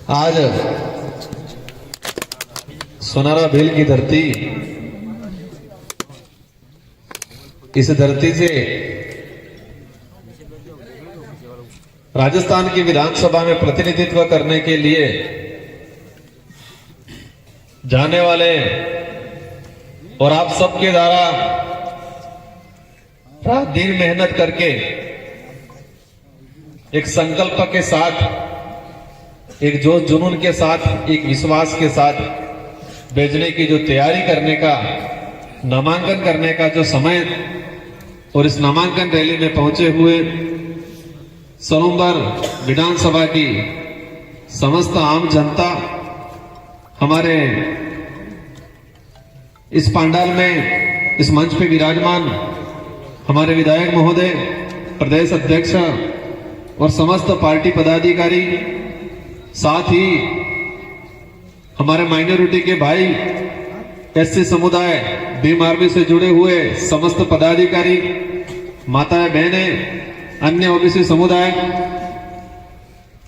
आज सोनारा भेल की धरती, इस धरती से राजस्थान की विधानसभा में प्रतिनिधित्व करने के लिए जाने वाले और आप सबके द्वारा रात दिन मेहनत करके एक संकल्प के साथ, एक जोश जुनून के साथ, एक विश्वास के साथ भेजने की जो तैयारी करने का, नामांकन करने का जो समय और इस नामांकन रैली में पहुंचे हुए सलूमबर विधानसभा की समस्त आम जनता, हमारे इस पंडाल में, इस मंच पे विराजमान हमारे विधायक महोदय, प्रदेश अध्यक्ष और समस्त पार्टी पदाधिकारी, साथ ही हमारे माइनॉरिटी के भाई, एससी समुदाय, भीम आर्मी से जुड़े हुए समस्त पदाधिकारी, माताएं बहनें, अन्य ओबीसी समुदाय,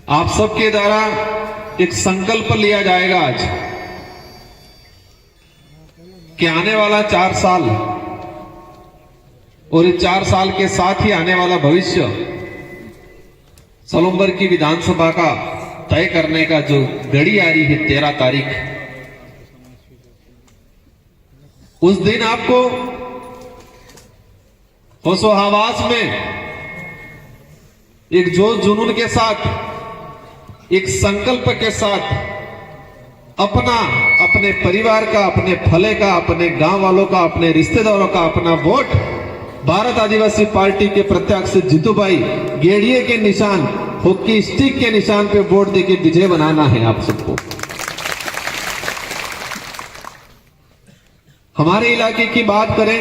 आप सबके द्वारा एक संकल्प लिया जाएगा आज कि आने वाला 4 साल और इस 4 साल के साथ ही आने वाला भविष्य सलूमबर की विधानसभा का तय करने का जो घड़ी आ रही है 13 तारीख, उस दिन आपको होशो हवास में एक जोश जुनून के साथ, एक संकल्प के साथ अपने परिवार का, अपने फले का, अपने गांव वालों का, अपने रिश्तेदारों का अपना वोट भारत आदिवासी पार्टी के प्रत्याशी जीतूभाई गेड़िए के निशान, हॉकी स्टिक के निशान पे वोट देके विजय बनाना है आप सबको। हमारे इलाके की बात करें,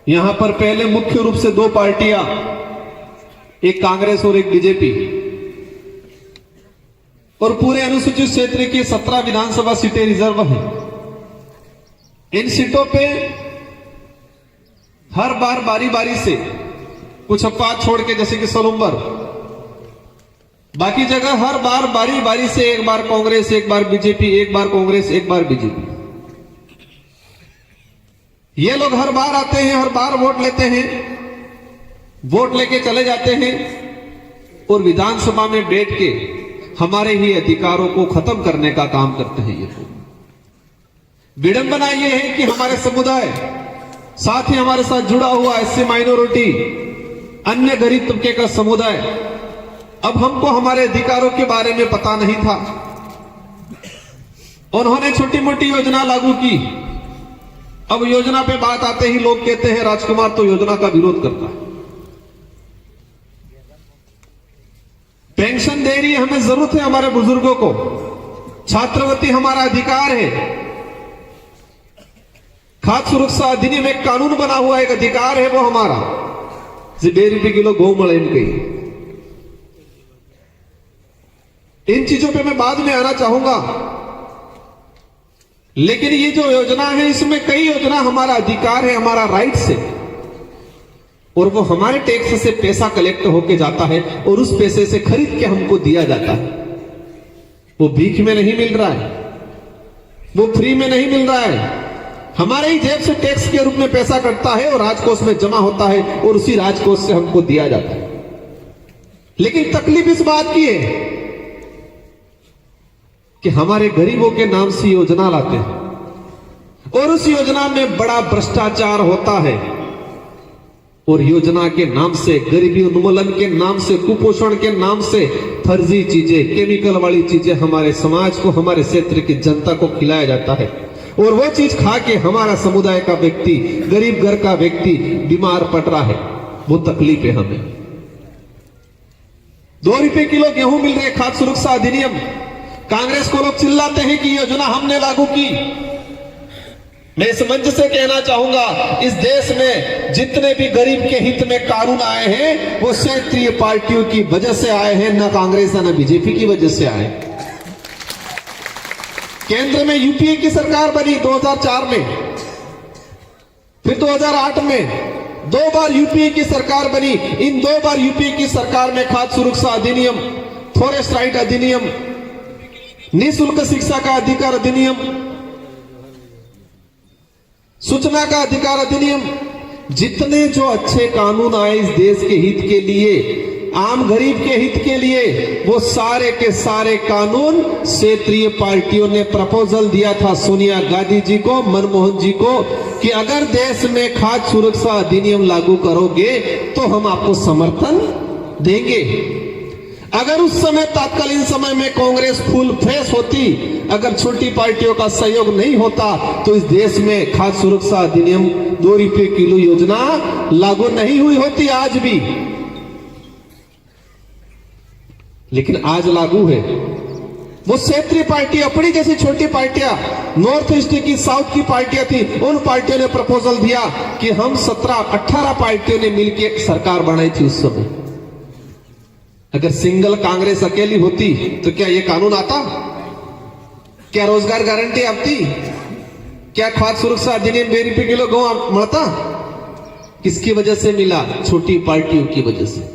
यहां पर पहले मुख्य रूप से 2 पार्टियां, एक कांग्रेस और एक बीजेपी, और पूरे अनुसूचित क्षेत्र की 17 विधानसभा सीटें रिजर्व हैं। इन सीटों पे हर बार बारी बारी से, कुछ अपवाद छोड़ के जैसे कि सलूमबर, बाकी जगह हर बार बारी बारी से एक बार कांग्रेस, एक बार बीजेपी, एक बार कांग्रेस, एक बार बीजेपी, ये लोग हर बार आते हैं, हर बार वोट लेते हैं, वोट लेके चले जाते हैं और विधानसभा में बैठ के हमारे ही अधिकारों को खत्म करने का काम करते हैं। ये लोग विडंबना ये है कि हमारे समुदाय, साथ ही हमारे साथ जुड़ा हुआ एससी माइनॉरिटी, अन्य गरीब तबके का समुदाय, अब हमको हमारे अधिकारों के बारे में पता नहीं था। उन्होंने छोटी मोटी योजना लागू की। अब योजना पे बात आते ही लोग कहते हैं राजकुमार तो योजना का विरोध करता है। पेंशन दे रही है, हमें जरूरत है हमारे बुजुर्गों को। छात्रवृत्ति हमारा अधिकार है। खाद्य सुरक्षा अधिनियम एक कानून बना हुआ एक अधिकार है, वो हमारा। 1.5 रुपए किलो गौ मलेन गई। इन चीजों पे मैं बाद में आना चाहूंगा, लेकिन ये जो योजना है, इसमें कई योजना हमारा अधिकार है, हमारा राइट्स है, और वो हमारे टैक्स से पैसा कलेक्ट होके जाता है और उस पैसे से खरीद के हमको दिया जाता है। वो भीख में नहीं मिल रहा है, वो फ्री में नहीं मिल रहा है, हमारे ही जेब से टैक्स के रूप में पैसा कटता है और राजकोष में जमा होता है और उसी राजकोष से हमको दिया जाता है। लेकिन तकलीफ इस बात की है कि हमारे गरीबों के नाम से योजना लाते हैं और उस योजना में बड़ा भ्रष्टाचार होता है, और योजना के नाम से, गरीबी उन्मूलन के नाम से, कुपोषण के नाम से फर्जी चीजें, केमिकल वाली चीजें हमारे समाज को, हमारे क्षेत्र की जनता को खिलाया जाता है, और वो चीज खा के हमारा समुदाय का व्यक्ति, गरीब घर का व्यक्ति बीमार पड़ रहा है। वो तकलीफ है हमें। 2 रुपए किलो गेहूं मिल रहे, खाद्य सुरक्षा अधिनियम। कांग्रेस को लोग चिल्लाते हैं कि योजना हमने लागू की। मैं इस मंच से कहना चाहूंगा, इस देश में जितने भी गरीब के हित में कानून आए हैं, वो क्षेत्रीय पार्टियों की वजह से आए हैं, न कांग्रेस न बीजेपी की वजह से आए। केंद्र में यूपीए की सरकार बनी 2004 में, फिर 2008 में, 2 बार यूपीए की सरकार बनी। इन 2 बार यूपीए की सरकार में खाद्य सुरक्षा अधिनियम, फॉरेस्ट राइट अधिनियम, निःशुल्क शिक्षा का अधिकार अधिनियम, सूचना का अधिकार अधिनियम, जितने जो अच्छे कानून आए इस देश के हित के लिए, आम गरीब के हित के लिए, वो सारे के सारे कानून क्षेत्रीय पार्टियों ने प्रपोजल दिया था सोनिया गांधी जी को, मनमोहन जी को, कि अगर देश में खाद्य सुरक्षा अधिनियम लागू करोगे तो हम आपको समर्थन देंगे। अगर उस समय तत्कालीन समय में कांग्रेस फुल फ्रेश होती, अगर छोटी पार्टियों का सहयोग नहीं होता, तो इस देश में खाद्य सुरक्षा अधिनियम 2 रुपये किलो योजना लागू नहीं हुई होती आज भी। लेकिन आज लागू है। वो क्षेत्रीय पार्टी, अपनी जैसी छोटी पार्टियां, नॉर्थ ईस्ट की, साउथ की पार्टियां थी, उन पार्टियों ने प्रपोजल दिया कि हम 17-18 पार्टियों ने मिलकर सरकार बनाई थी उस समय। अगर सिंगल कांग्रेस अकेली होती तो क्या ये कानून आता? क्या रोजगार गारंटी आती? क्या खाद्य सुरक्षा अधिनियम 2 रुपये किलो गेहूं मिलता? किसकी वजह से मिला? छोटी पार्टियों की वजह से।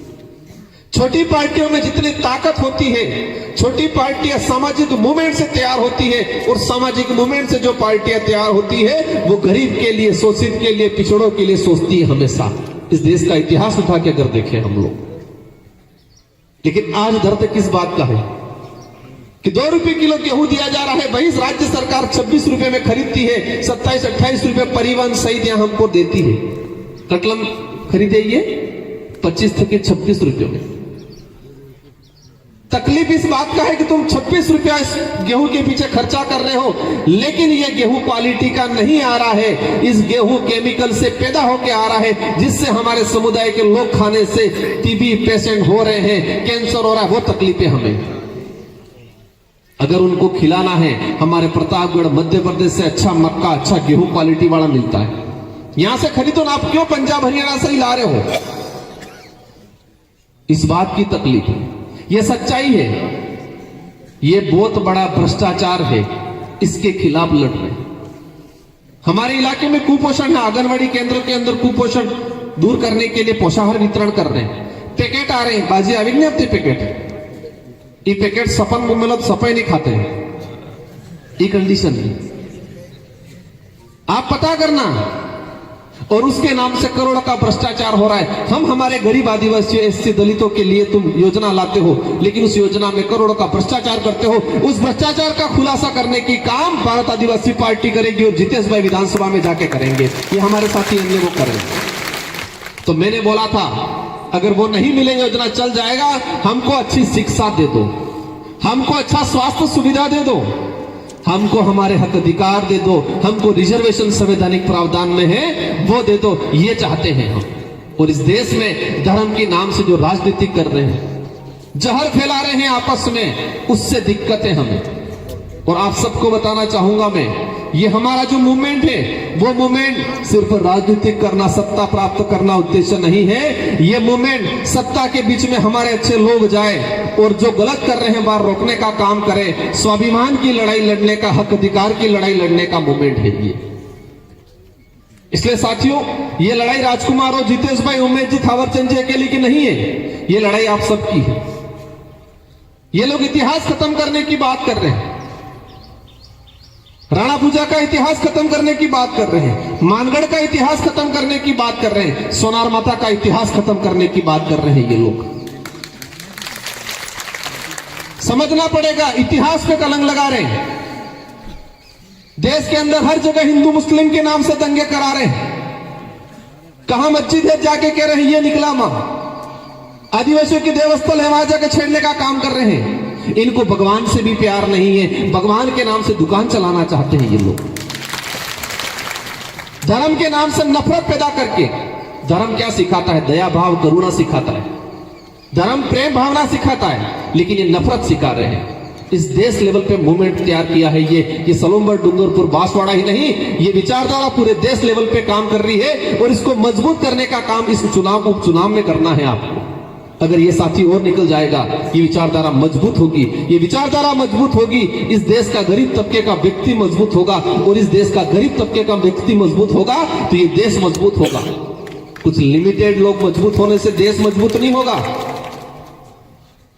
छोटी पार्टियों में जितनी ताकत होती है, छोटी पार्टियां सामाजिक मूवमेंट से तैयार होती है, और सामाजिक मूवमेंट से जो पार्टियां तैयार होती है वो गरीब के लिए, शोषित के लिए, पिछड़ों के लिए सोचती है हमेशा। इस देश का इतिहास उठा के अगर देखें हम लोग, लेकिन आज दर्द किस बात का है कि 2 रुपये किलो गेहूं दिया जा रहा है, वही राज्य सरकार 26 रुपए में खरीदती है, 27-28 रुपए परिवहन सहित यहां हमको देती है। कटलम खरीदे ये 25 थे 26 रुपयों में। तकलीफ इस बात का है कि तुम 26 रुपया इस गेहूं के पीछे खर्चा कर रहे हो, लेकिन यह गेहूं क्वालिटी का नहीं आ रहा है। इस गेहूं केमिकल से पैदा होकर आ रहा है, जिससे हमारे समुदाय के लोग खाने से टीबी पेशेंट हो रहे हैं, कैंसर हो रहा है। वो तकलीफें हमें, अगर उनको खिलाना है, हमारे प्रतापगढ़ मध्य प्रदेश से अच्छा मक्का, अच्छा गेहूं क्वालिटी वाला मिलता है, यहां से खरीदो ना। आप क्यों पंजाब हरियाणा से ही ला रहे हो? इस बात की तकलीफ है। यह सच्चाई है, यह बहुत बड़ा भ्रष्टाचार है, इसके खिलाफ लड़ रहे हैं। हमारे इलाके में कुपोषण है, आंगनवाड़ी केंद्र के अंदर कुपोषण दूर करने के लिए पोषाहार वितरण कर रहे हैं। पैकेट आ रहे हैं, बाजी आ नहीं अपने पैकेट, ये पैकेट सपन मुमलत सफाई नहीं खाते हैं, ये कंडीशन है। आप पता करना, और उसके नाम से करोड़ों का भ्रष्टाचार हो रहा है। हम हमारे गरीब आदिवासियों, एससी दलितों के लिए तुम योजना लाते हो, लेकिन उस योजना में करोड़ों का भ्रष्टाचार करते हो। उस भ्रष्टाचार का खुलासा करने की काम भारत आदिवासी पार्टी करेगी, और जितेश भाई विधानसभा में जाके करेंगे। ये हमारे साथी अन्य वो करेंगे। तो मैंने बोला था, अगर वो नहीं मिले, योजना चल जाएगा, हमको अच्छी शिक्षा दे दो, हमको अच्छा स्वास्थ्य सुविधा दे दो, हमको हमारे हक अधिकार दे दो, हमको रिजर्वेशन संवैधानिक प्रावधान में है वो दे दो, ये चाहते हैं हम। और इस देश में धर्म के नाम से जो राजनीति कर रहे हैं, जहर फैला रहे हैं आपस में, उससे दिक्कत है हमें। और आप सबको बताना चाहूंगा मैं, ये हमारा जो मूवमेंट है, वो मूवमेंट सिर्फ राजनीतिक करना, सत्ता प्राप्त करना उद्देश्य नहीं है। ये मूवमेंट सत्ता के बीच में हमारे अच्छे लोग जाए और जो गलत कर रहे हैं वहां रोकने का काम करें। स्वाभिमान की लड़ाई लड़ने का, हक अधिकार की लड़ाई लड़ने का मूवमेंट है ये। इसलिए साथियों, ये लड़ाई राजकुमार और जितेश भाई, उमेश जी, थावरचंद जी अकेले की नहीं है, ये लड़ाई आप सबकी है। ये लोग इतिहास खत्म करने की बात कर रहे हैं, राणा पूजा का इतिहास खत्म करने की बात कर रहे हैं, मानगढ़ का इतिहास खत्म करने की बात कर रहे हैं, सोनार माता का इतिहास खत्म करने की बात कर रहे हैं। ये लोग समझना पड़ेगा, इतिहास पे कलंक लगा रहे हैं। देश के अंदर हर जगह हिंदू मुस्लिम के नाम से दंगे करा रहे हैं। कहां मस्जिद है जाके कह रहे हैं ये निकला मां, आदिवासियों की देवस्थल है वहां जाके छेड़ने का काम कर रहे हैं। इनको भगवान से भी प्यार नहीं है, भगवान के नाम से दुकान चलाना चाहते हैं ये लोग। धर्म के नाम से नफरत पैदा करके, धर्म क्या सिखाता है? दया भाव करुणा सिखाता है, धर्म प्रेम भावना सिखाता है, लेकिन ये नफरत सिखा रहे हैं। इस देश लेवल पे मूवमेंट तैयार किया है ये सलोम्बर, डूंगरपुर, बांसवाड़ा ही नहीं, ये विचारधारा पूरे देश लेवल पे काम कर रही है। और इसको मजबूत करने का काम इस चुनाव, उपचुनाव में करना है आपको। अगर ये साथी और निकल जाएगा, ये विचारधारा मजबूत होगी। ये विचारधारा मजबूत होगी, इस देश का गरीब तबके का व्यक्ति मजबूत होगा, और इस देश का गरीब तबके का व्यक्ति मजबूत होगा तो ये देश मजबूत होगा। कुछ लिमिटेड लोग मजबूत होने से देश मजबूत नहीं होगा।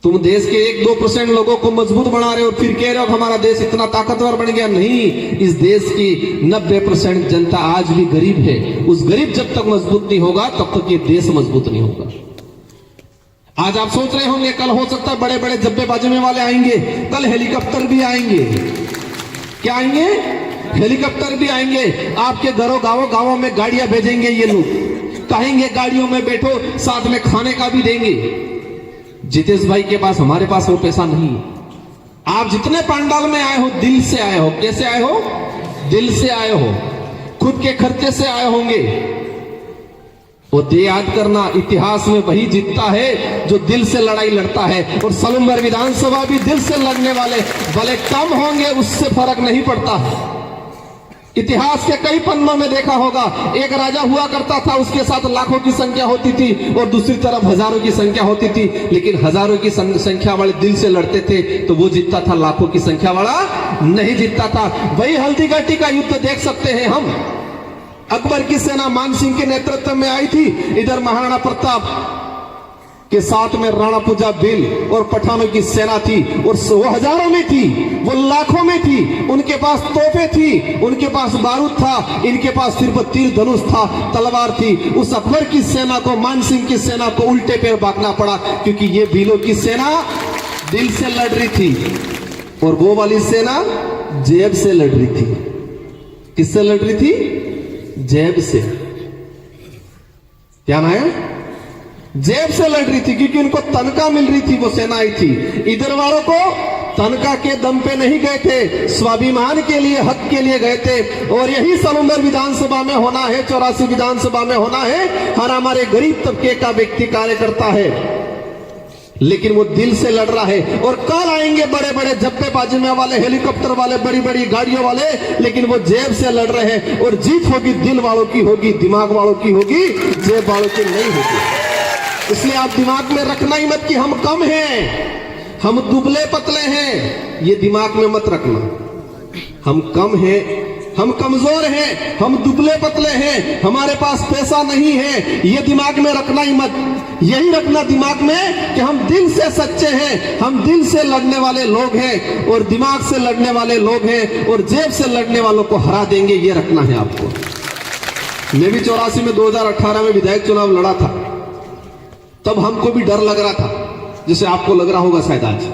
तुम देश के 1-2% लोगों को मजबूत बना रहे हो, फिर कह रहे हो हमारा देश इतना ताकतवर बन गया। नहीं, इस देश की 90% जनता आज भी गरीब है। उस गरीब जब तक मजबूत नहीं होगा तब तक ये देश मजबूत नहीं होगा। आज आप सोच रहे होंगे कल हो सकता है बड़े बड़े जब्बे बाजमे वाले आएंगे, कल हेलीकॉप्टर भी आएंगे। क्या आएंगे? हेलीकॉप्टर भी आएंगे। आपके गांवों में गाड़ियां भेजेंगे ये लोग, कहेंगे गाड़ियों में बैठो, साथ में खाने का भी देंगे। जितेश भाई के पास, हमारे पास वो पैसा नहीं है। आप जितने पंडाल में आए हो दिल से आए हो। कैसे आए हो? दिल से आए हो, खुद के खर्चे से आए होंगे। वो याद करना, इतिहास में वही जीतता है जो दिल से लड़ाई लड़ता है। और सलूमबर विधानसभा भी दिल से लड़ने वाले भले कम होंगे, उससे फर्क नहीं पड़ता। इतिहास के कई पन्नों में देखा होगा, एक राजा हुआ करता था, उसके साथ लाखों की संख्या होती थी और दूसरी तरफ हजारों की संख्या होती थी, लेकिन हजारों की संख्या वाले दिल से लड़ते थे तो वो जीतता था, लाखों की संख्या वाला नहीं जीतता था। वही हल्दीघाटी का युद्ध देख सकते हैं हम। अकबर की सेना मानसिंह के नेतृत्व में आई थी, इधर महाराणा प्रताप के साथ में राणा पूजा बिल और पठानों की सेना थी, और वो हजारों में थी, वो लाखों में थी। उनके पास तोपें थी, उनके पास बारूद था, इनके पास सिर्फ तीर धनुष था, तलवार थी। उस अकबर की सेना को, मानसिंह की सेना को उल्टे पैर भागना पड़ा, क्योंकि ये भीलों की सेना दिल से लड़ रही थी और वो वाली सेना जेब से लड़ रही थी। किससे लड़ रही थी? जेब से। क्या ना है? जेब से लड़ रही थी, क्योंकि उनको तनख्वाह मिल रही थी, वो सेना आई थी। इधर वालों को तनख्वाह के दम पे नहीं गए थे, स्वाभिमान के लिए, हक के लिए गए थे। और यही सलूमबर विधानसभा में होना है, 84 विधानसभा में होना है। हर हमारे गरीब तबके का व्यक्ति कार्य करता है, लेकिन वो दिल से लड़ रहा है। और कल आएंगे बड़े बड़े जब्बे बाजमे वाले, हेलीकॉप्टर वाले, बड़ी बड़ी गाड़ियों वाले, लेकिन वो जेब से लड़ रहे हैं। और जीत होगी दिल वालों की होगी, दिमाग वालों की होगी, जेब वालों की नहीं होगी। इसलिए आप दिमाग में रखना ही मत कि हम कम हैं, हम दुबले पतले हैं, ये दिमाग में मत रखना। हम कम हैं, हम कमजोर हैं, हम दुबले पतले हैं, हमारे पास पैसा नहीं है, ये दिमाग में रखना ही मत। यही रखना दिमाग में कि हम दिल से सच्चे हैं, हम दिल से लड़ने वाले लोग हैं और दिमाग से लड़ने वाले लोग हैं और जेब से लड़ने वालों को हरा देंगे, ये रखना है आपको। मैं भी 84 में 2018 में विधायक चुनाव लड़ा था, तब हमको भी डर लग रहा था, जैसे आपको लग रहा होगा शायद आज।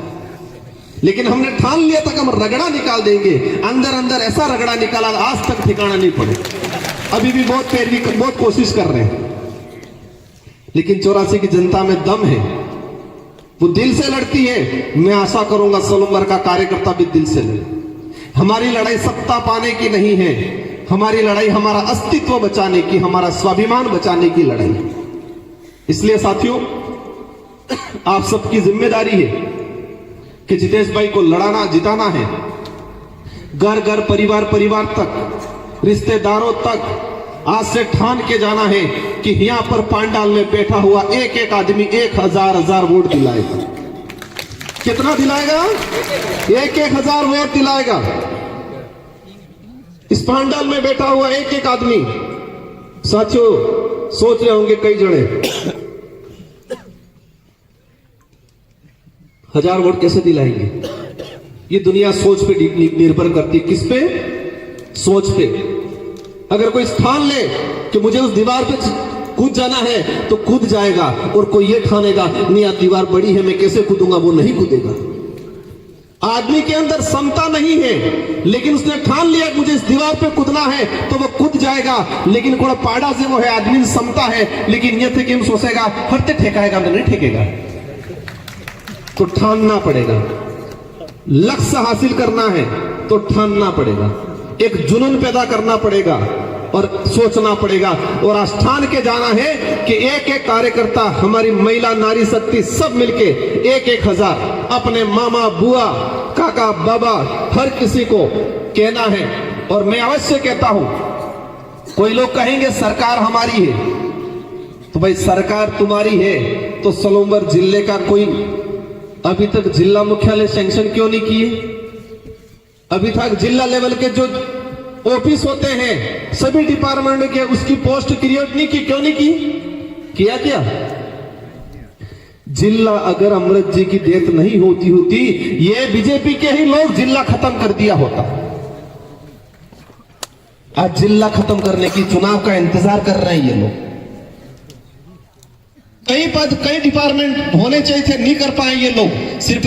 लेकिन हमने ठान लिया था कि हम रगड़ा निकाल देंगे। अंदर अंदर ऐसा रगड़ा निकाला, आज तक ठिकाना नहीं पड़े। अभी भी बहुत पैरवी, बहुत कोशिश कर रहे हैं, लेकिन 84 की जनता में दम है, वो दिल से लड़ती है। मैं आशा करूंगा सलूमबर का कार्यकर्ता भी दिल से लड़े। हमारी लड़ाई सत्ता पाने की नहीं है, हमारी लड़ाई हमारा अस्तित्व बचाने की, हमारा स्वाभिमान बचाने की लड़ाई है। इसलिए साथियों, आप सबकी जिम्मेदारी है कि जितेश भाई को लड़ाना, जिताना है। घर घर, परिवार परिवार तक, रिश्तेदारों तक आज से ठान के जाना है कि यहां पर पांडाल में बैठा हुआ एक एक आदमी 1000 वोट दिलाएगा। कितना दिलाएगा? 1000 वोट दिलाएगा। इस पांडाल में बैठा हुआ एक एक आदमी। साथियों, सोच रहे होंगे कई जने 1000 वोट कैसे दिलाएंगे? ये दुनिया सोच पे निर्भर करती है। किस पे? सोच पे। अगर कोई स्थान ले कि मुझे उस दीवार पे कूद जाना है तो कूद जाएगा, और कोई ये ठानेगा नहीं यार दीवार बड़ी है मैं कैसे कूदूंगा, वो नहीं कूदेगा। आदमी के अंदर क्षमता नहीं है, लेकिन उसने ठान लिया मुझे इस दीवार पे कूदना है तो वो कूद जाएगा। लेकिन कोई पाड़ा से वो है, आदमी क्षमता है, लेकिन ये थे कि हम सोचेगा हरते ठेकाएगा, नहीं ठेकेगा। तो ठानना पड़ेगा। लक्ष्य हासिल करना है तो ठानना पड़ेगा, एक जुनून पैदा करना पड़ेगा और सोचना पड़ेगा। और आस्थान के जाना है कि एक एक कार्यकर्ता, हमारी महिला नारी शक्ति सब मिलके 1000 अपने मामा, बुआ, काका, बाबा, हर किसी को कहना है। और मैं अवश्य कहता हूं, कोई लोग कहेंगे सरकार हमारी है, तो भाई सरकार तुम्हारी है तो सलूमबर जिले का कोई अभी तक जिला मुख्यालय सैंक्शन क्यों नहीं किए? अभी तक जिला लेवल के जो ऑफिस होते हैं सभी डिपार्टमेंट के, उसकी पोस्ट क्रिएट नहीं की, क्यों नहीं की? किया क्या? जिला अगर अमृत जी की डेथ नहीं होती ये बीजेपी के ही लोग जिला खत्म कर दिया होता। आज जिला खत्म करने की चुनाव का इंतजार कर रहे हैं ये लोग। कई पद कई डिपार्टमेंट होने चाहिए थे, नहीं कर पाए ये लोग। सिर्फ